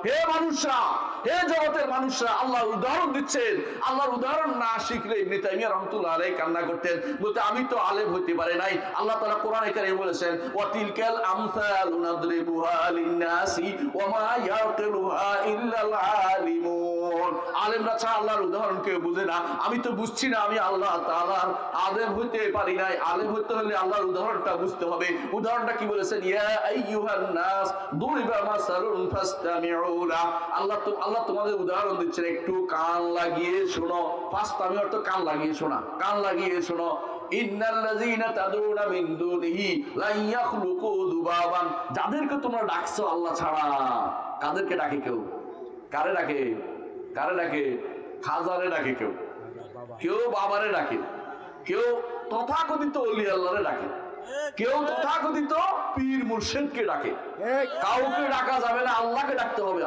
হে মানুষরা, হে জগতের মানুষরা, আল্লাহ উদাহরণ দিচ্ছেন। আল্লাহর উদাহরণ না শিখলে ইবনে তাইমিয়া রাহমাতুল্লাহ আলাইহি কান্না করতেন, বলতে আমি তো আলেম হতে পারি নাই। আল্লাহ তাআলা কোরআনে কারীমে বলেছেন, ওয়া তিলকাল আমসালু নাদরিবুহা লিন-নাসি ওয়া মা ইয়াকিলুহা ইল্লাল আলিমুন। আলেমরা ছাড়া আল্লাহর উদাহরণ কেউ বুঝে না। আমি তো বুঝছি না, আমি আল্লাহ তাআলার আলেম হতে পারি নাই। আলেম হতে হলে আল্লাহর উদাহরণটা বুঝতে হবে। উদাহরণটা কি বলেছেন? ইয়া আইয়ুহান নাস দুরিবা মাসালুন ফাসতামিউ। আল্লাহ তোমাদের উদাহরণ দিচ্ছেন, একটু কান লাগিয়ে শোনো। ফাসতামি অর্থ কান লাগিয়ে শোনা, কান লাগিয়ে শোনো। ইন্নাল্লাযীনা তাদউনা মিন দুনিহি লা ইয়াখলুকু যুবাবান। যাদেরকে তোমরা ডাকছো আল্লাহ ছাড়া, কাদেরকে ডাকে কেউ? কারে ডাকে? কারে ডাকে? খাজারে ডাকে কেউ, কেউ বাবারে ডাকে, কেউ তথাকথিত ওলি আল্লাহরে ডাকে, কেউ তথাকথিত পীর মুর্শিদকে ডাকে। কাউকে ডাকা যাবে না, আল্লাহকে ডাকতে হবে।